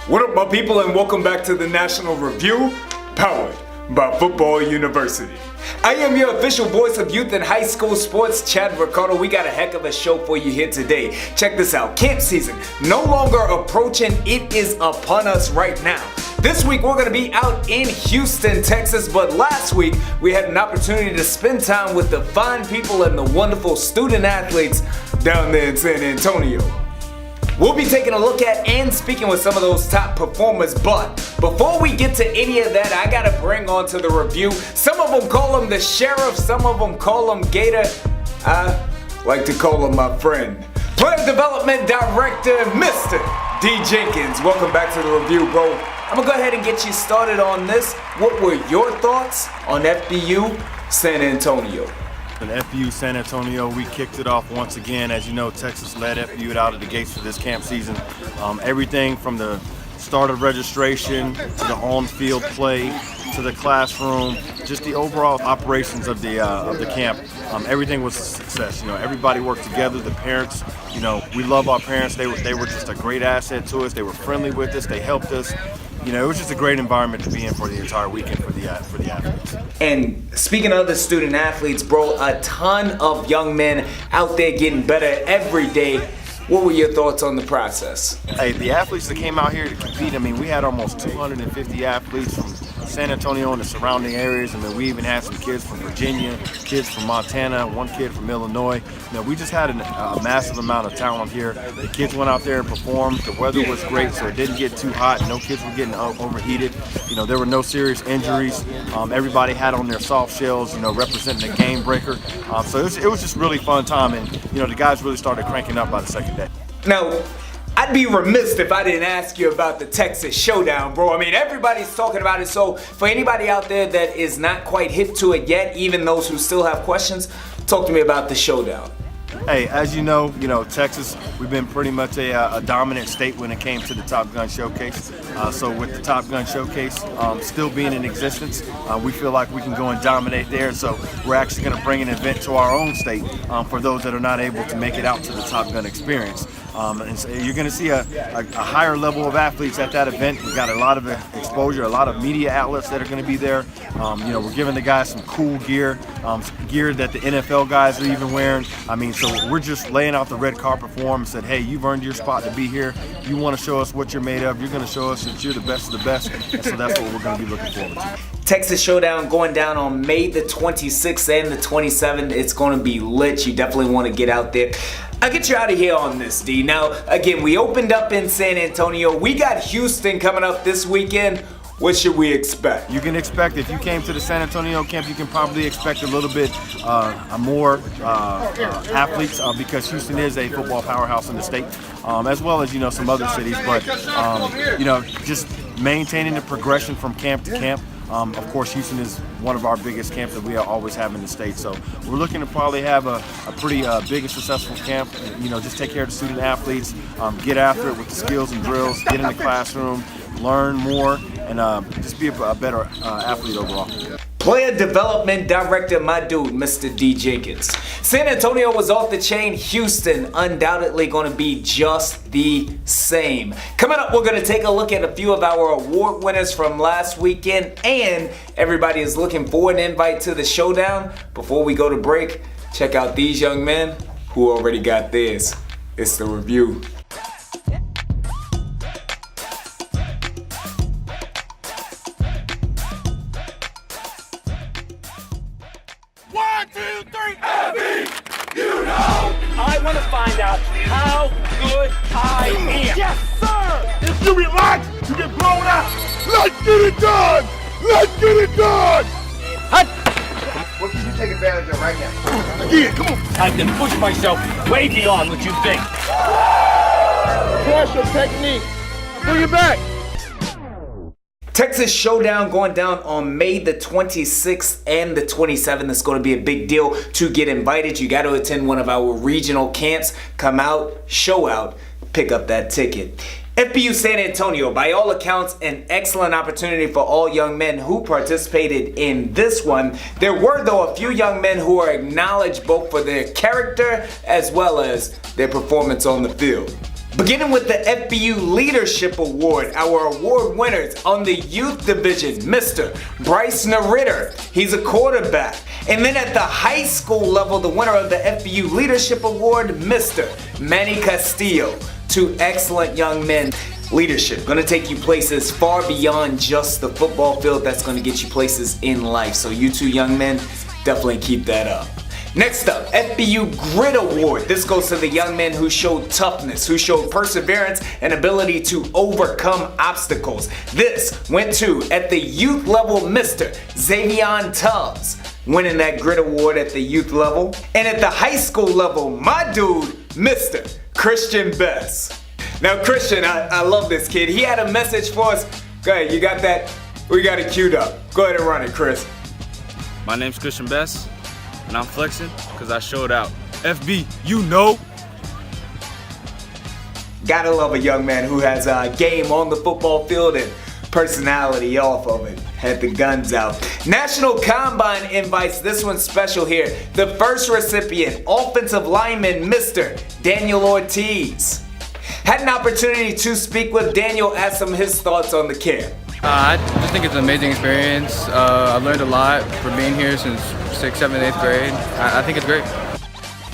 What up, my people, and welcome back to the National Review, powered by Football University. I am your official voice of youth and high school sports, Chad Ricardo. We got a heck of a show for you here today. Check this out. Camp season no longer approaching. It is upon us right now. This week we're going to be out in Houston, Texas, but last week we had an opportunity to spend time with the fine people and the wonderful student athletes down there in San Antonio. We'll be taking a look at and speaking with some of those top performers, but before we get to any of that, I gotta bring on to the review. Some of them call him the sheriff, some of them call him Gator. I like to call him my friend. Player Development Director, Mr. D. Jenkins. Welcome back to the review, bro. I'm gonna go ahead and get you started on this. What were your thoughts on FBU San Antonio? In FBU San Antonio, we kicked it off once again. As you know, Texas led FBU out of the gates for this camp season. Everything from the start of registration to the on-field play to the classroom, just the overall operations of the camp. Everything was a success. You know, everybody worked together. The parents, you know, we love our parents. They were just a great asset to us. They were friendly with us. They helped us. You know, it was just a great environment to be in for the entire weekend for the athletes. And speaking of the student athletes, bro, a ton of young men out there getting better every day. What were your thoughts on the process? Hey, the athletes that came out here to compete, I mean, we had almost 250 athletes from San Antonio and the surrounding areas. I mean, we even had some kids from Virginia, kids from Montana, one kid from Illinois. You know, we just had a massive amount of talent here. The kids went out there and performed. The weather was great, so it didn't get too hot. No kids were getting overheated. You know, there were no serious injuries. Everybody had on their soft shells, you know, representing a game breaker. So it was just really fun time, and, you know, the guys really started cranking up by the second day. Now, I'd be remiss if I didn't ask you about the Texas Showdown, bro. I mean, everybody's talking about it, so for anybody out there that is not quite hip to it yet, even those who still have questions, talk to me about the Showdown. Hey, as you know, Texas, we've been pretty much a dominant state when it came to the Top Gun Showcase. So with the Top Gun Showcase still being in existence, we feel like we can go and dominate there. So we're actually going to bring an event to our own state for those that are not able to make it out to the Top Gun experience. And so you're going to see a higher level of athletes at that event. We've got a lot of exposure, a lot of media outlets that are going to be there. You know, we're giving the guys some cool gear, gear that the NFL guys are even wearing. I mean, so we're just laying out the red carpet for them and said, hey, you've earned your spot to be here. You want to show us what you're made of. You're going to show us that you're the best of the best. And so that's what we're going to be looking forward to. Texas Showdown going down on May the 26th and the 27th. It's going to be lit. You definitely want to get out there. I'll get you out of here on this, D. Now, again, we opened up in San Antonio. We got Houston coming up this weekend. What should we expect? You can expect, if you came to the San Antonio camp, you can probably expect a little bit more athletes because Houston is a football powerhouse in the state, as well as, you know, some other cities. But, you know, just maintaining the progression from camp to camp. Of course, Houston is one of our biggest camps that we always have in the state. So we're looking to probably have a pretty big and successful camp. You know, just take care of the student athletes, get after it with the skills and drills, get in the classroom, learn more, and just be a better athlete overall. Player Development Director, my dude, Mr. D. Jenkins. San Antonio was off the chain. Houston undoubtedly going to be just the same. Coming up, we're going to take a look at a few of our award winners from last weekend, and everybody is looking for an invite to the Showdown. Before we go to break, check out these young men who already got theirs. It's the review. I want to find out how good I am. Yes, sir! If you relax, you get blown out. Let's get it done! Let's get it done! What can you take advantage of right now? Again, come on. I can push myself way beyond what you think. Pressure technique. Bring it back. Texas Showdown going down on May the 26th and the 27th. It's going to be a big deal to get invited. You got to attend one of our regional camps. Come out, show out, pick up that ticket. FBU San Antonio, by all accounts, an excellent opportunity for all young men who participated in this one. There were, though, a few young men who are acknowledged both for their character as well as their performance on the field. Beginning with the FBU Leadership Award, our award winners on the youth division, Mr. Bryce Ritter, he's a quarterback. And then at the high school level, the winner of the FBU Leadership Award, Mr. Manny Castillo. Two excellent young men. Leadership, gonna take you places far beyond just the football field. That's gonna get you places in life. So you two young men, definitely keep that up. Next up, FBU Grit Award. This goes to the young men who showed toughness, who showed perseverance and ability to overcome obstacles. This went to, at the youth level, Mr. Xavion Tubbs, winning that Grit Award at the youth level. And at the high school level, my dude, Mr. Christian Best. Now Christian, I love this kid. He had a message for us. Go ahead, you got that? We got it queued up. Go ahead and run it, Chris. My name's Christian Best, and I'm flexing because I showed out. FB, you know. Gotta love a young man who has a game on the football field and personality off of it. Had the guns out. National Combine invites, this one's special here. The first recipient, offensive lineman, Mr. Daniel Ortiz. Had an opportunity to speak with Daniel, ask him his thoughts on the camp. I just think it's an amazing experience. I've learned a lot for being here since 6th, 7th, 8th grade. I think it's great.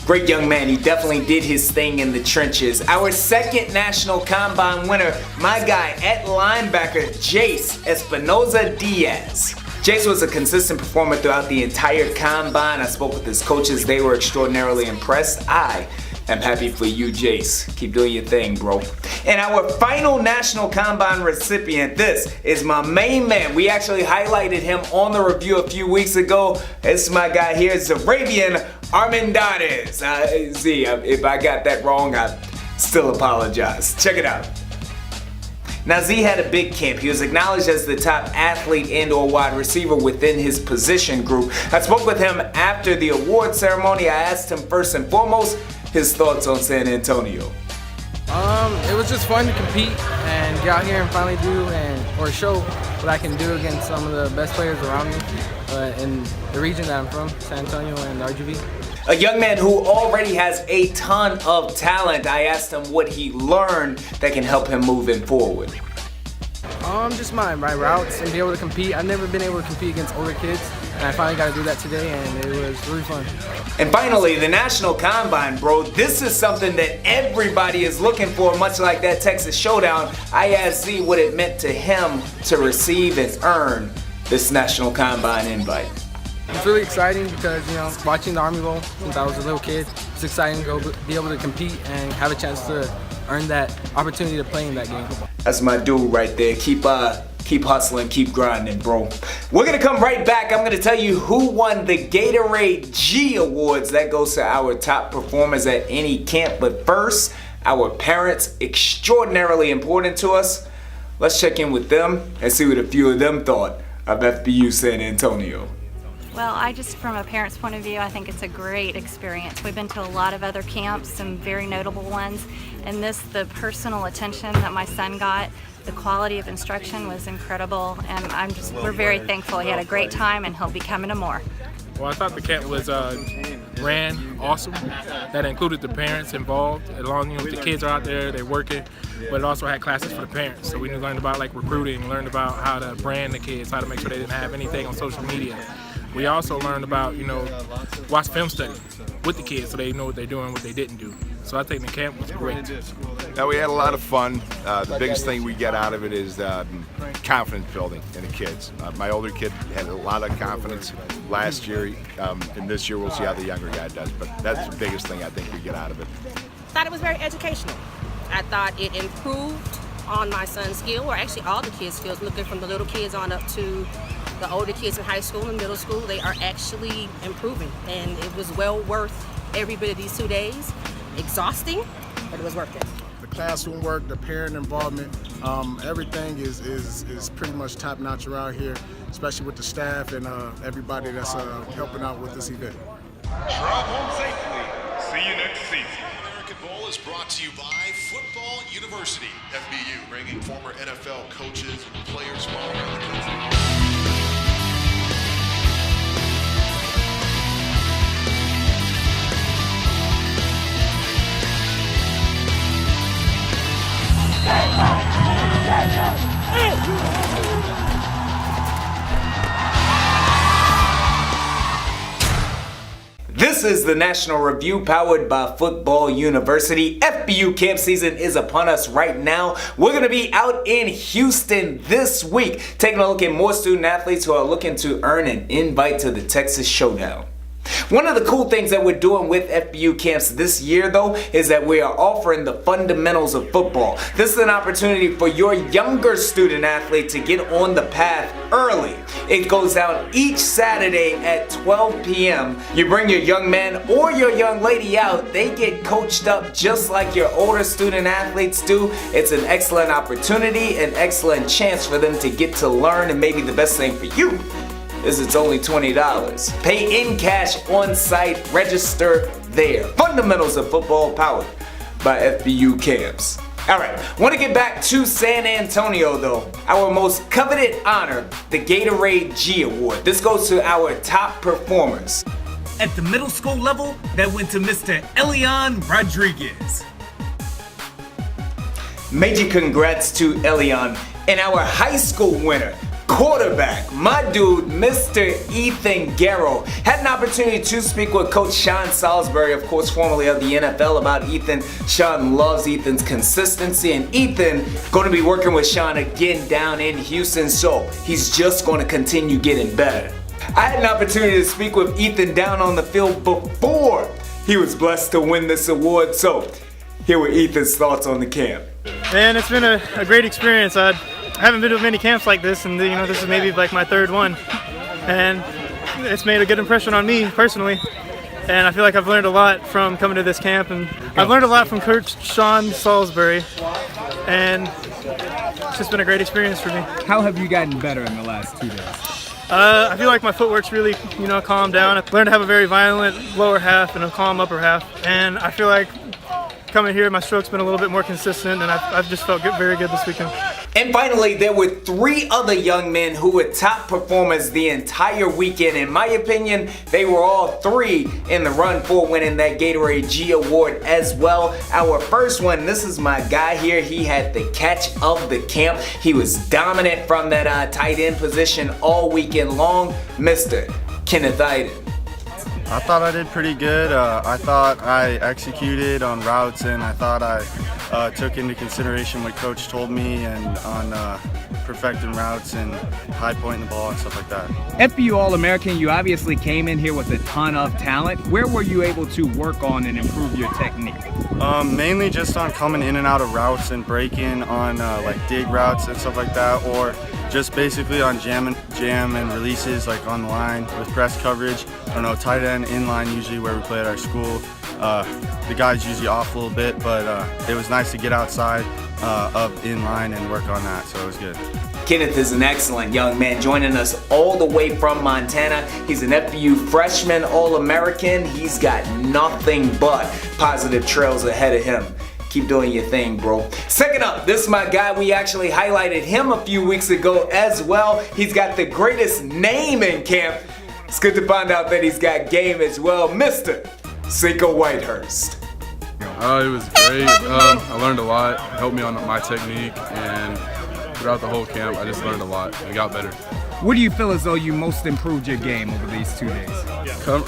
Great young man, he definitely did his thing in the trenches. Our second National Combine winner, my guy at linebacker, Jace Espinoza Diaz. Jace was a consistent performer throughout the entire Combine. I spoke with his coaches, they were extraordinarily impressed. I'm happy for you, Jace. Keep doing your thing, bro. And our final National Combine recipient, this is my main man. We actually highlighted him on the review a few weeks ago. This is my guy here, Zarabian Armendariz. Z, if I got that wrong, I still apologize. Check it out. Now Z had a big camp. He was acknowledged as the top athlete and or wide receiver within his position group. I spoke with him after the award ceremony. I asked him first and foremost his thoughts on San Antonio. It was just fun to compete and get out here and finally do or show what I can do against some of the best players around me in the region that I'm from, San Antonio and RGV. A young man who already has a ton of talent. I asked him what he learned that can help him moving forward. Just my routes and be able to compete. I've never been able to compete against older kids, and I finally got to do that today, and it was really fun. And finally, the National Combine, bro. This is something that everybody is looking for, much like that Texas Showdown. I asked Z what it meant to him to receive and earn this National Combine invite. It's really exciting because, watching the Army Bowl since I was a little kid, it's exciting to be able to compete and have a chance to earn that opportunity to play in that game. That's my dude right there. Keep hustling, keep grinding, bro. We're gonna come right back. I'm gonna tell you who won the Gatorade G Awards. That goes to our top performers at any camp. But first, our parents, extraordinarily important to us. Let's check in with them and see what a few of them thought of FBU San Antonio. Well, from a parent's point of view, I think it's a great experience. We've been to a lot of other camps, some very notable ones, and the personal attention that my son got, the quality of instruction was incredible, and we're very thankful. He had a great time, and he'll be coming to more. Well, I thought the camp was ran awesome. That included the parents involved. Along with the kids are out there, they're working, but it also had classes for the parents. So we learned about recruiting, learned about how to brand the kids, how to make sure they didn't have anything on social media. We also learned about, watch film study with the kids so they know what they're doing, what they didn't do. So I think the camp was great. Now, we had a lot of fun. The biggest thing we get out of it is confidence building in the kids. My older kid had a lot of confidence last year, and this year we'll see how the younger guy does. But that's the biggest thing I think we get out of it. I thought it was very educational. I thought it improved on my son's skill, or actually all the kids' skills, looking from the little kids on up to the older kids in high school and middle school. They are actually improving, and it was well worth every bit of these 2 days. Exhausting, but it was worth it. The classroom work, the parent involvement, everything is pretty much top notch around here, especially with the staff and everybody that's helping out with this event. Drive home safely. See you next season. American Bowl is brought to you by Football University. FBU, bringing former NFL coaches and players from all around the country. This is the National Review powered by Football University. FBU camp season is upon us right now. We're going to be out in Houston this week, taking a look at more student athletes who are looking to earn an invite to the Texas Showdown. One of the cool things that we're doing with FBU camps this year, though, is that we are offering the fundamentals of football. This is an opportunity for your younger student athlete to get on the path early. It goes down each Saturday at 12 p.m. You bring your young man or your young lady out. They get coached up just like your older student athletes do. It's an excellent opportunity, an excellent chance for them to get to learn, and maybe the best thing for you is it's only $20. Pay in cash on site, register there. Fundamentals of football powered by FBU Camps. Alright, want to get back to San Antonio though. Our most coveted honor, the Gatorade G Award. This goes to our top performers. At the middle school level, that went to Mr. Elian Rodriguez. Major congrats to Elian. And our high school winner, quarterback, my dude, Mr. Ethan Garrow. Had an opportunity to speak with Coach Sean Salisbury, of course, formerly of the NFL, about Ethan. Sean loves Ethan's consistency, and Ethan going to be working with Sean again down in Houston, so he's just going to continue getting better. I had an opportunity to speak with Ethan down on the field before he was blessed to win this award, so here were Ethan's thoughts on the camp. Man, it's been a great experience. I haven't been to many camps like this, and this is maybe like my third one, and it's made a good impression on me personally, and I feel like I've learned a lot from coming to this camp, and I've learned a lot from Coach Sean Salisbury, and it's just been a great experience for me. How have you gotten better in the last 2 days? I feel like my footwork's really, calmed down. I've learned to have a very violent lower half and a calm upper half, and I feel like coming here, my stroke's been a little bit more consistent, and I've just felt very good this weekend. And finally, there were 3 other young men who were top performers the entire weekend. In my opinion, they were all 3 in the run for winning that Gatorade G Award as well. Our first one, this is my guy here. He had the catch of the camp. He was dominant from that tight end position all weekend long. Mr. Kenneth Iden. I thought I did pretty good. I thought I executed on routes, and I thought I took into consideration what Coach told me and on perfecting routes and high pointing the ball and stuff like that. FBU All-American, you obviously came in here with a ton of talent. Where were you able to work on and improve your technique? Mainly just on coming in and out of routes and breaking on like dig routes and stuff like that, or just basically on jam and releases, like on the line with press coverage. I don't know, tight end, inline usually where we play at our school. The guys usually off a little bit, but it was nice to get outside of inline and work on that, so it was good. Kenneth is an excellent young man joining us all the way from Montana. He's an FBU freshman All-American. He's got nothing but positive trails ahead of him. Keep doing your thing, bro. Second up, this is my guy. We actually highlighted him a few weeks ago as well. He's got the greatest name in camp. It's good to find out that he's got game as well. Mr. Cinco Whitehurst. It was great. I learned a lot. It helped me on my technique, and throughout the whole camp, I just learned a lot and got better. What do you feel as though you most improved your game over these 2 days?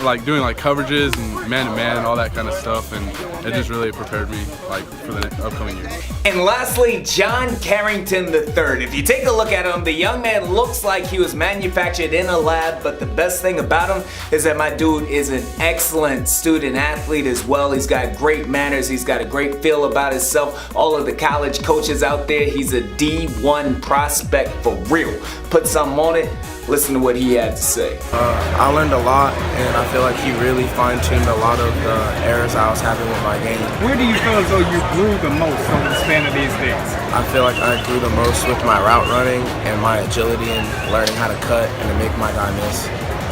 Like doing like coverages and man-to-man and all that kind of stuff, and it just really prepared me like for the upcoming years. And lastly, John Carrington III. If you take a look at him, the young man looks like he was manufactured in a lab, but the best thing about him is that my dude is an excellent student athlete as well. He's got great manners. He's got a great feel about himself. All of the college coaches out there, he's a D1 prospect for real. Put something on it. Listen to what he had to say. I learned a lot, and I feel like he really fine-tuned a lot of the errors I was having with my game. Where do you feel as though you grew the most over the span of these days? I feel like I grew the most with my route running and my agility and learning how to cut and to make my guy miss.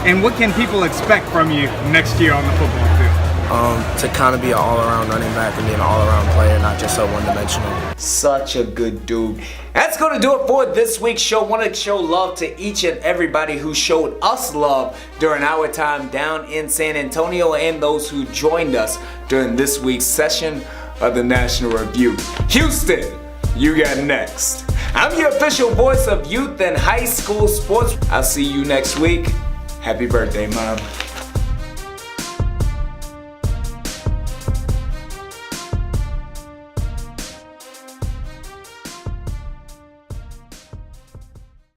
And what can people expect from you next year on the football field? To kind of be an all-around running back and be an all-around player, not just so one-dimensional. Such a good dude. That's going to do it for this week's show. Want to show love to each and everybody who showed us love during our time down in San Antonio, and those who joined us during this week's session of the National Review. Houston, you got next. I'm your official voice of youth and high school sports. I'll see you next week. Happy birthday, Mom.